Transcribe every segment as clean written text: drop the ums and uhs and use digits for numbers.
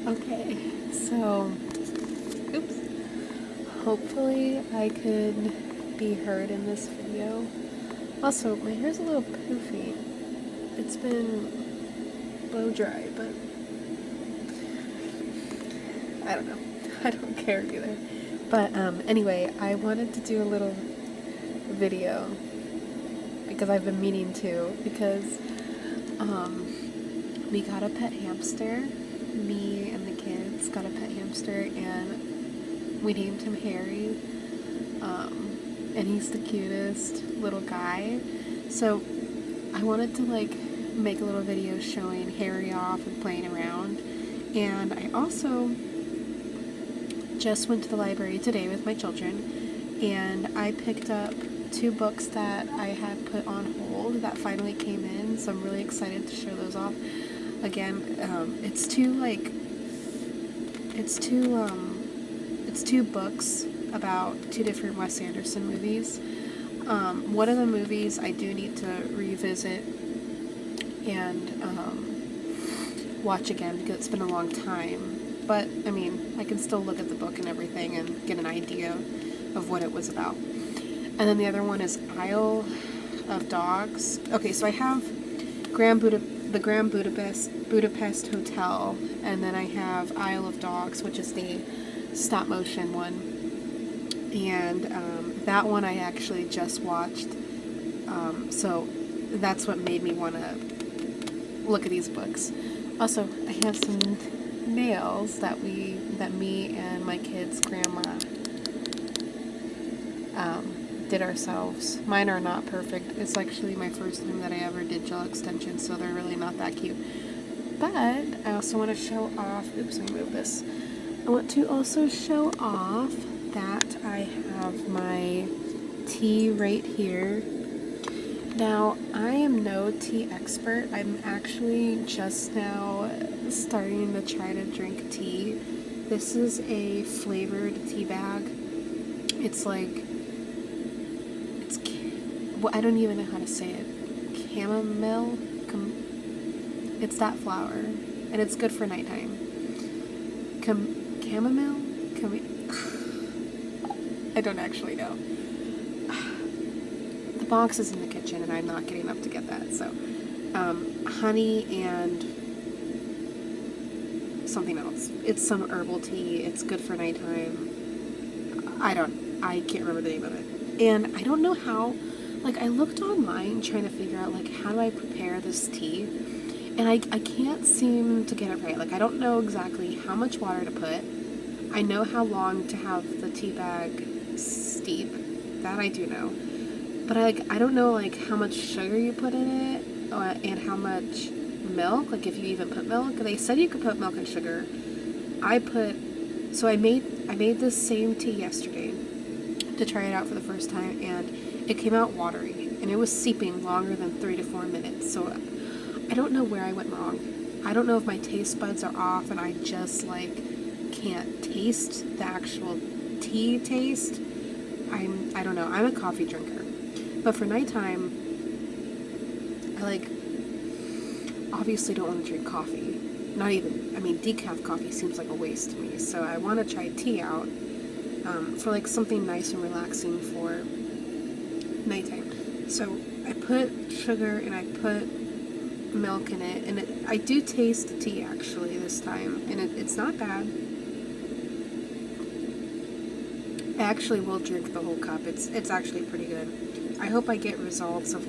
Okay, so, oops. Hopefully I could be heard in this video. Also, my hair's a little poofy. It's been blow dry, but I don't know. I don't care either. But anyway, I wanted to do a little video because I've been meaning to, because we got a pet hamster. Me and the kids got a pet hamster, and we named him Harry. And he's the cutest little guy. So I wanted to make a little video showing Harry off and playing around. And I also just went to the library today with my children, and I picked up 2 books that I had put on hold that finally came in, so I'm really excited to show those off. Again, it's two books about 2 different Wes Anderson movies. One of the movies I do need to revisit and watch again because it's been a long time. But, I mean, I can still look at the book and everything and get an idea of what it was about. And then the other one is Isle of Dogs. Okay, so I have the Grand Budapest Hotel, and then I have Isle of Dogs, which is the stop motion one. And that one I actually just watched. So that's what made me want to look at these books. Also, I have some nails that me and my kids' grandma did ourselves. Mine are not perfect. It's actually my first time that I ever did gel extensions, so they're really not that cute. But I also want to show off, oops, let me move this. I want to also show off that I have my tea right here. Now, I am no tea expert. I'm actually just now starting to try to drink tea. This is a flavored tea bag. It's I don't even know how to say it. Chamomile? It's that flower. And it's good for nighttime. Chamomile? I don't actually know. The box is in the kitchen and I'm not getting up to get that. So, honey and something else. It's some herbal tea. It's good for nighttime. I can't remember the name of it. And I don't know how, I looked online trying to figure out, how do I prepare this tea? And I can't seem to get it right. I don't know exactly how much water to put. I know how long to have the tea bag steep. That I do know. But I don't know, how much sugar you put in it, and how much milk, if you even put milk. They said you could put milk and sugar. I made this same tea yesterday to try it out for the first time, and it came out watery, and it was seeping longer than 3 to 4 minutes, so I don't know where I went wrong. I don't know if my taste buds are off and I just, can't taste the actual tea taste. I don't know. I'm a coffee drinker. But for nighttime, I, obviously don't want to drink coffee. Not even, decaf coffee seems like a waste to me, so I want to try tea out for, something nice and relaxing for nighttime. So I put sugar and I put milk in it, and I do taste the tea actually this time, and it's not bad. I actually will drink the whole cup. It's actually pretty good. I hope I get results of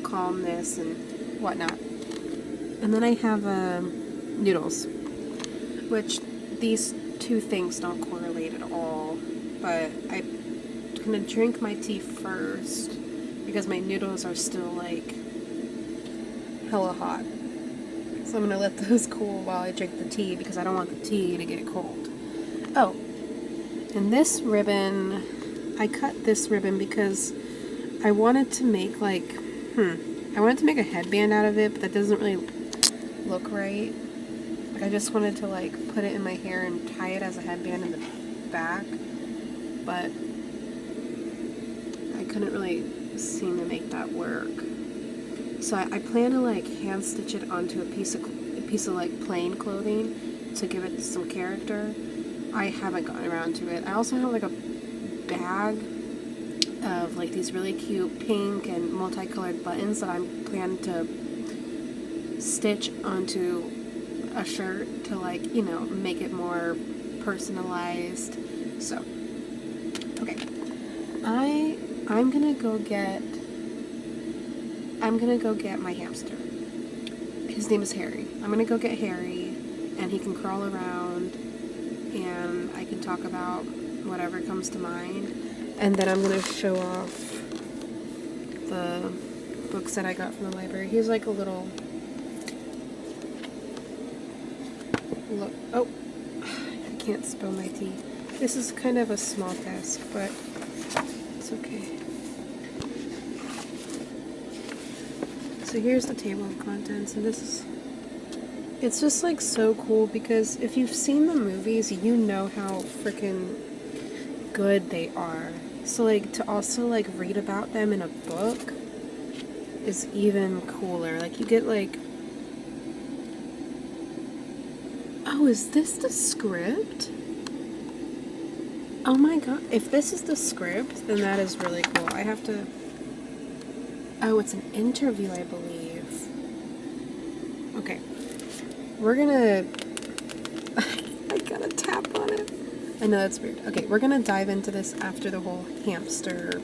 calmness and whatnot. And then I have noodles, which these 2 things don't correlate at all, but I'm gonna drink my tea first because my noodles are still hella hot. So I'm gonna let those cool while I drink the tea because I don't want the tea to get cold. Oh, and this ribbon, I cut this ribbon because I wanted to make I wanted to make a headband out of it, but that doesn't really look right. I just wanted to put it in my hair and tie it as a headband in the back, but I couldn't really seem to make that work. So I plan to hand stitch it onto a piece of plain clothing to give it some character. I haven't gotten around to it. I also have like a bag of like these really cute pink and multicolored buttons that I'm planning to stitch onto a shirt to, like, you know, make it more personalized. So, okay. I'm gonna go get my hamster. His name is Harry. I'm gonna go get Harry, and he can crawl around, and I can talk about whatever comes to mind. And then I'm gonna show off the books that I got from the library. He's like a little... Look, oh, I can't spill my tea. This is kind of a small desk, but it's okay. So here's the table of contents, and it's just like so cool because if you've seen the movies, you know how freaking good they are. So like to also like read about them in a book is even cooler. Like you get like, oh, is this the script? Oh my god, if this is the script, then that is really cool. I have to... Oh, it's an interview, I believe. Okay. We're gonna... I gotta tap on it. I know that's weird. Okay, we're gonna dive into this after the whole hamster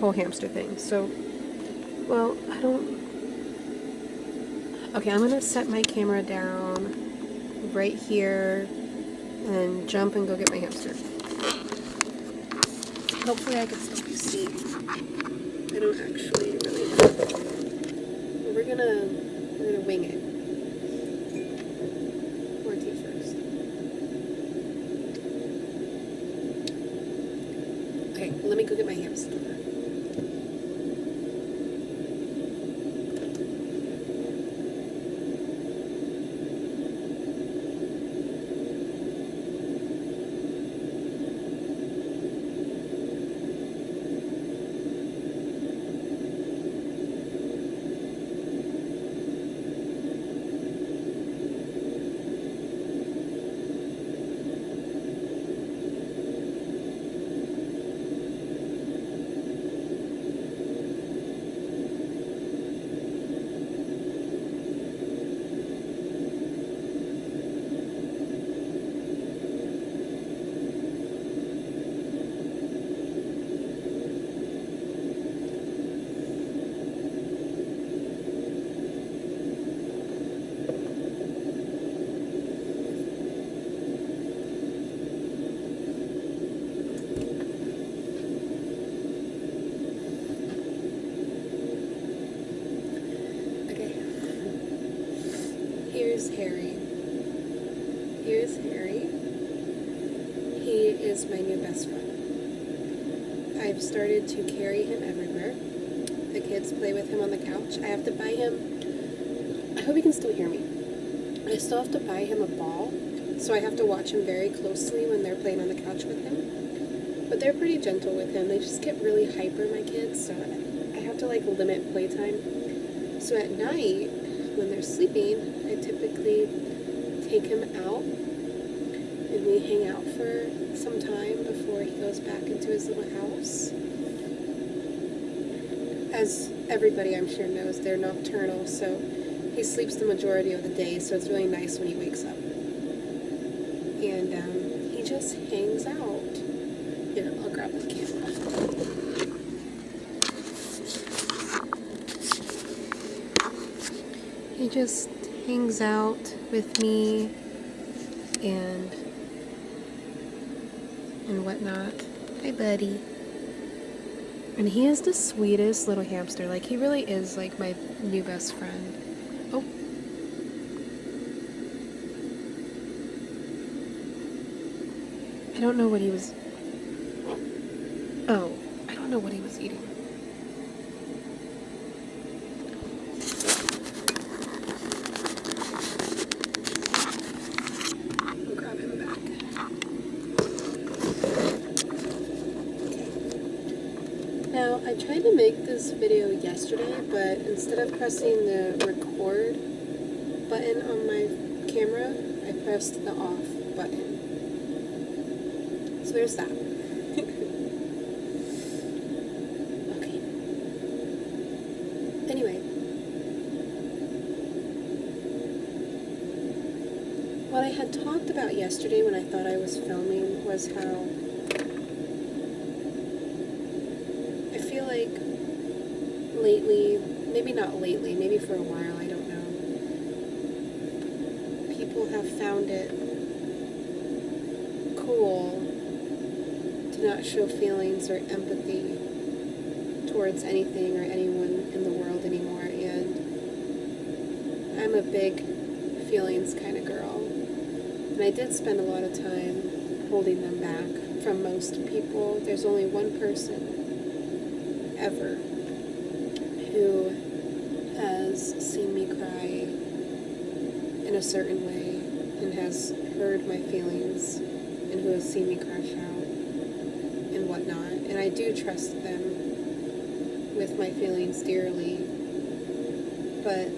thing. So, well, I don't... Okay, I'm gonna set my camera down right here and jump and go get my hamster. Hopefully I can still be seen. I don't actually really know. We're gonna wing it. Pour tea first. Okay, let me go get my hamster. Here's Harry. He is my new best friend. I've started to carry him everywhere. The kids play with him on the couch. I have to buy him... I hope you can still hear me. I still have to buy him a ball, so I have to watch him very closely when they're playing on the couch with him. But they're pretty gentle with him. They just get really hyper, my kids, so I have to, like, limit playtime. So at night, when they're sleeping, I typically take him out and we hang out for some time before he goes back into his little house. As everybody I'm sure knows, they're nocturnal, so he sleeps the majority of the day, so it's really nice when he wakes up. And he just hangs out. Here, I'll grab the camera. He just hangs out with me and whatnot. Hi, buddy. And he is the sweetest little hamster. Like, he really is like my new best friend. Oh. I don't know what he was... Oh, I don't know what he was eating. I'll grab him back. Okay. Now, I tried to make this video yesterday, but instead of pressing the record button on my camera, pressed the off button. So there's that. Okay. Anyway. What I had talked about yesterday when I thought I was filming was how I feel like lately, maybe not lately, maybe for a while, I don't know, people have found it cool to not show feelings or empathy towards anything or anyone in the world anymore, and I'm a big feelings kind of girl, and I did spend a lot of time holding them back from most people. There's only one person ever who has seen me cry in a certain way and has heard my feelings and who has seen me crash out and whatnot. And I do trust them with my feelings dearly, but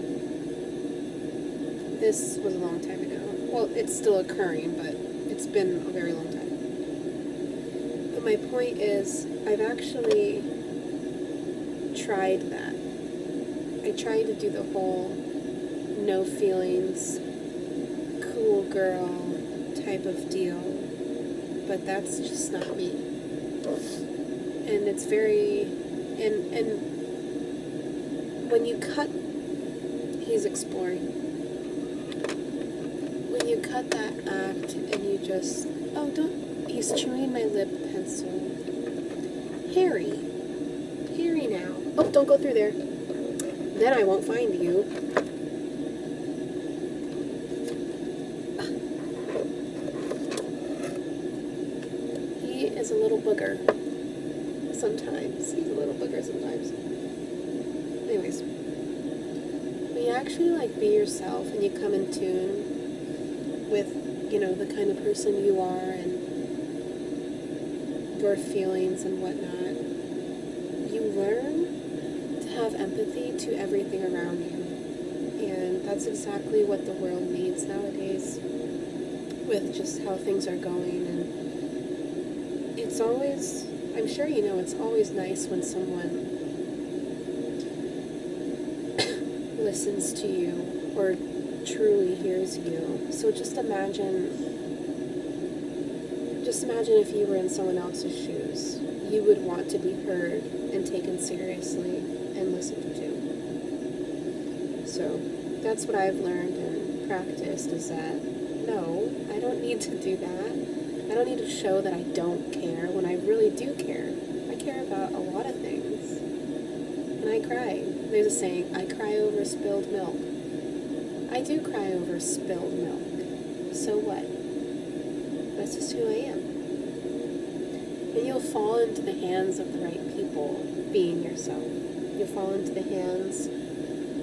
this was a long time ago. Well, it's still occurring, but it's been a very long time. But my point is, I've actually tried that. I tried to do the whole no feelings, cool girl type of deal, but that's just not me. And it's very, and when you cut, he's exploring. When you cut that act and you just, oh, don't, he's chewing my lip pencil. Harry now. Oh, don't go through there. Then I won't find you. He is a little booger. Sometimes. He's a little booger sometimes. Anyways. When you actually, like, be yourself and you come in tune with, you know, the kind of person you are and your feelings and whatnot, you learn to have empathy to everything around you. And that's exactly what the world needs nowadays with just how things are going. And it's always, I'm sure you know, it's always nice when someone listens to you or truly hears you. So just imagine if you were in someone else's shoes. You would want to be heard and taken seriously and listened to. So that's what I've learned and practiced, is that no, I don't need to do that. I don't need to show that I don't care when I really do care. I care about a lot of things. And I cry. There's a saying, I cry over spilled milk. I do cry over spilled milk. So what? That's just who I am. And you'll fall into the hands of the right people being yourself. You'll fall into the hands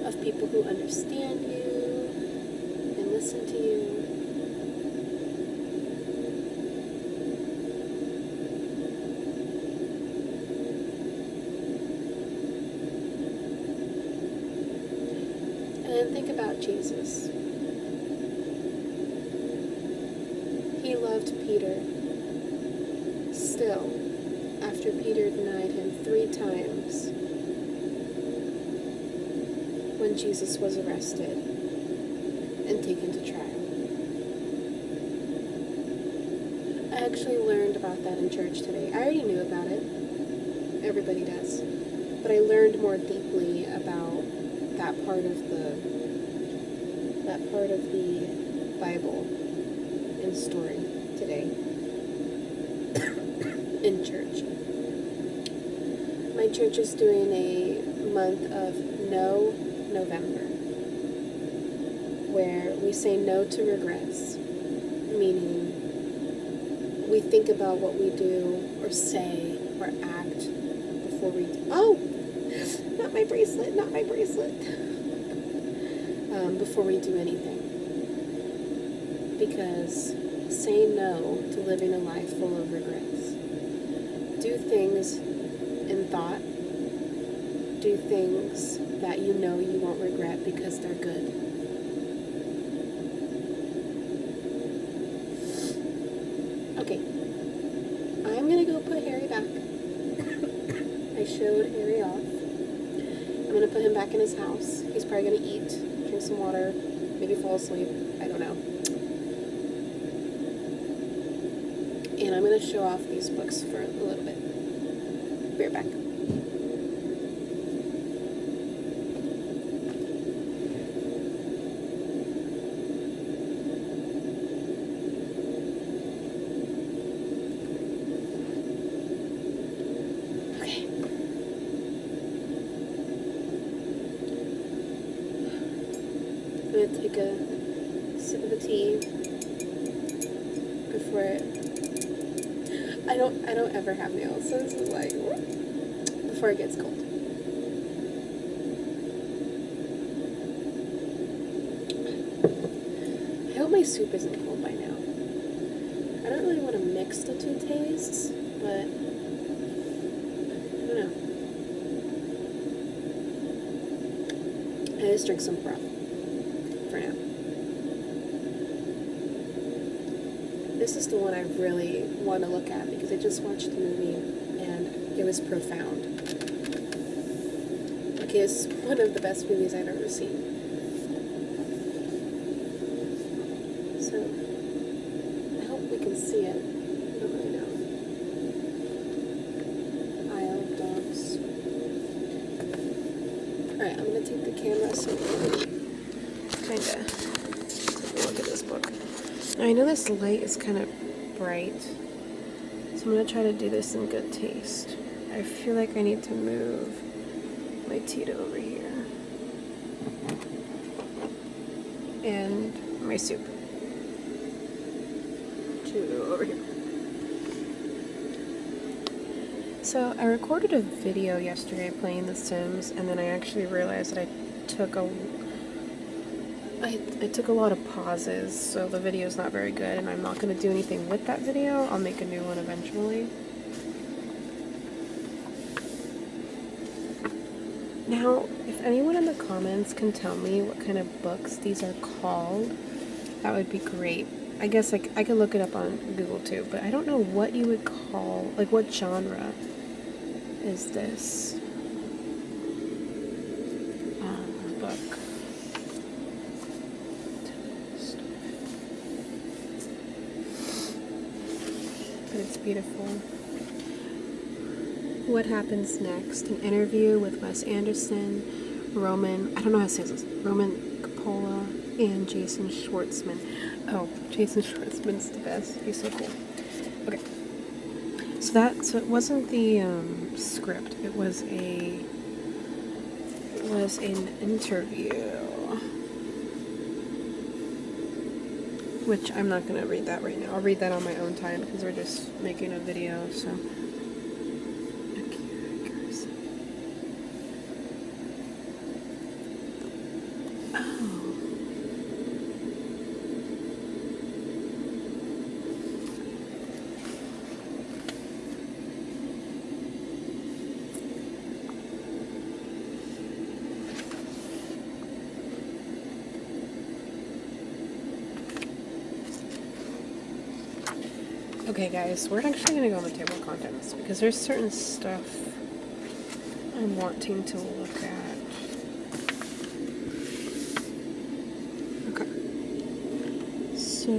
of people who understand you and listen to you. And think about Jesus. He loved Peter. Still, after Peter denied him 3 times when Jesus was arrested and taken to trial. I actually learned about that in church today. I already knew about it. Everybody does. But I learned more deeply about that part of the Bible and story today in church. My church is doing a month of No November, where we say no to regrets, meaning we think about what we do or say or act before we not my bracelet, before we do anything. Because say no to living a life full of regrets. Do things in thought. Do things that you know you won't regret because they're good. showed Harry off. I'm gonna put him back in his house. He's probably gonna eat, drink some water, maybe fall asleep. I don't know. And I'm gonna show off these books for a little bit. Be right back. I'm gonna take a sip of the tea before I don't ever have nails, so this is like before it gets cold. I hope my soup isn't cold by now. I don't really want to mix the two tastes, but I don't know. I just drink some broth for now. This is the one I really want to look at because I just watched the movie and it was profound. Like, it's one of the best movies I've ever seen. So, I hope we can see it. I don't really know. Isle of Dogs. Alright, I'm going to take the camera so kind of take a look at this book. Now, I know this light is kind of bright, so I'm going to try to do this in good taste. I feel like I need to move my tea to over here. And my soup to over here. So I recorded a video yesterday playing The Sims, and then I actually realized that I took a lot of pauses, so the video is not very good, and I'm not going to do anything with that video. I'll make a new one eventually. Now, if anyone in the comments can tell me what kind of books these are called, that would be great. I guess I could look it up on Google too, but I don't know what you would call, like, what genre is this book? But it's beautiful. What Happens Next? An interview with Wes Anderson, Roman, I don't know how to say this, Roman Coppola, and Jason Schwartzman. Oh, Jason Schwartzman's the best. He's so cool. Okay. So it wasn't the script. It was an interview, which I'm not gonna read that right now. I'll read that on my own time because we're just making a video. So. Okay guys, we're actually going to go on the table of contents because there's certain stuff I'm wanting to look at. Okay. So,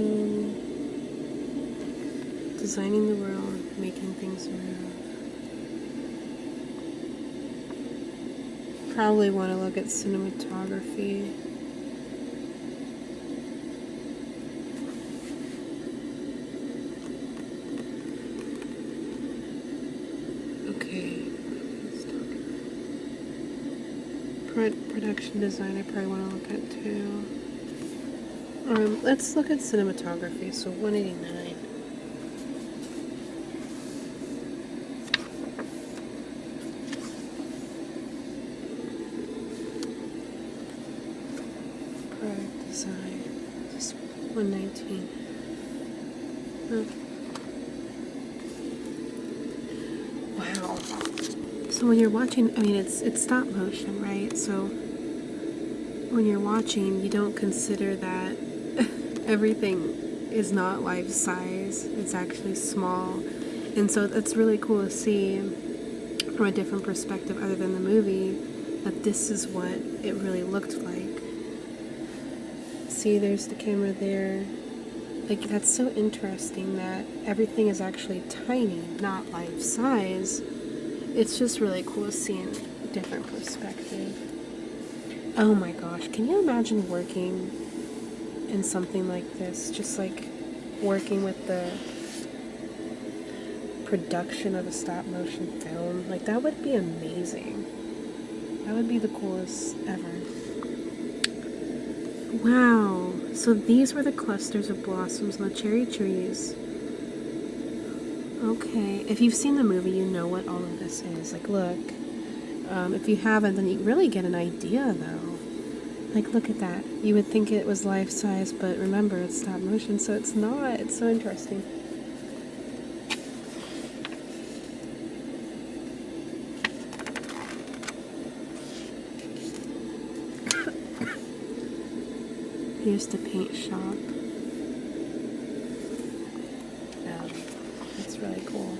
designing the world, making things move. Probably want to look at cinematography. Production design I probably want to look at too. Let's look at cinematography, so 189. Product design, just 119. Oh. Wow. So when you're watching, I mean, it's stop motion, right? So when you're watching, you don't consider that everything is not life size. It's actually small. And so it's really cool to see from a different perspective other than the movie, that this is what it really looked like. See, there's the camera there. Like, that's so interesting that everything is actually tiny, not life size. It's just really cool to see in a different perspective. Oh my gosh, can you imagine working in something like this? Just like working with the production of a stop motion film. Like, that would be amazing. That would be the coolest ever. Wow, so these were the clusters of blossoms on the cherry trees. Okay, if you've seen the movie, you know what all of this is. Like, look. If you haven't, then you really get an idea, though. Like, look at that. You would think it was life-size, but remember, it's stop motion, so it's not. It's so interesting. Here's the paint shop. That's really cool.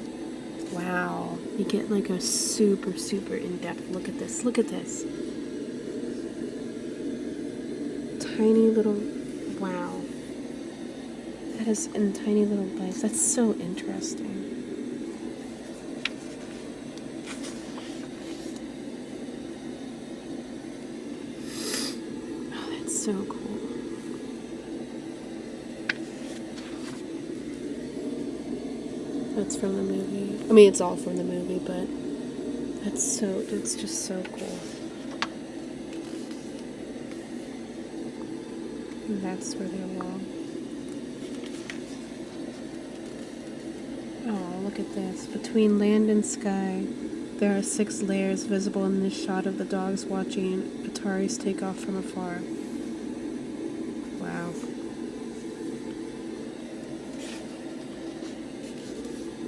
Wow. You get like a super, super in-depth look at this. Look at this. Tiny little... Wow. That is in tiny little bites. That's so interesting. Oh, that's so cool. That's from the movie. I mean, it's all from the movie, but it's just so cool. And that's where they belong. Oh, look at this. Between land and sky, there are 6 layers visible in this shot of the dogs watching Ataris take off from afar. Wow.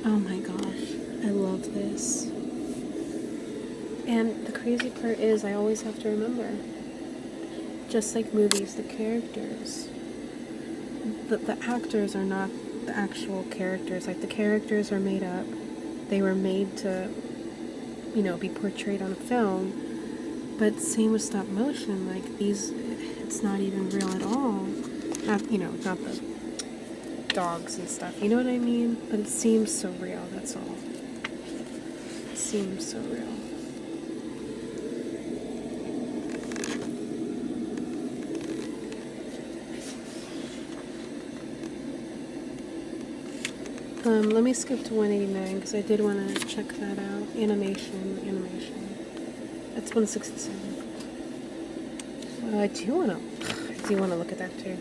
Oh my gosh, I love this. And the crazy part is, I always have to remember, just like movies, the characters, the actors are not the actual characters. Like, the characters are made up. They were made to, you know, be portrayed on a film. But same with stop motion. Like, these, it's not even real at all. Not, you know, not the dogs and stuff, you know what I mean? But it seems so real, that's all. It seems so real. Let me skip to 189 because I did want to check that out. Animation. That's 167. I do want to look at that too.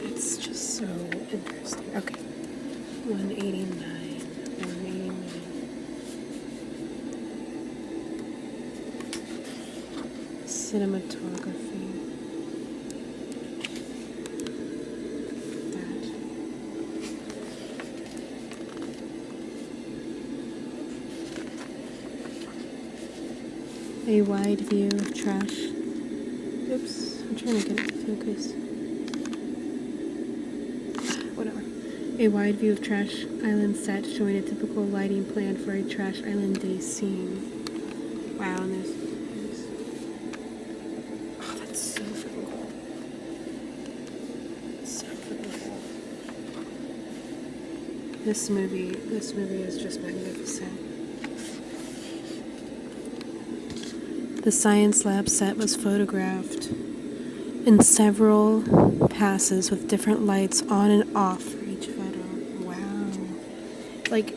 It's just so interesting. Okay. 189. Cinematography. A wide view of trash. Oops, I'm trying to get it to focus. Whatever. A wide view of Trash Island set showing a typical lighting plan for a Trash Island day scene. Wow, and there's oh, that's so freaking cool. So freaking cool. This movie is just magnificent. The science lab set was photographed in several passes with different lights on and off for each photo. Wow. Like,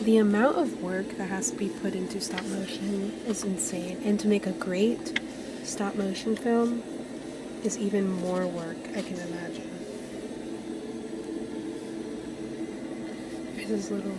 the amount of work that has to be put into stop motion is insane. And to make a great stop motion film is even more work, I can imagine. There's this little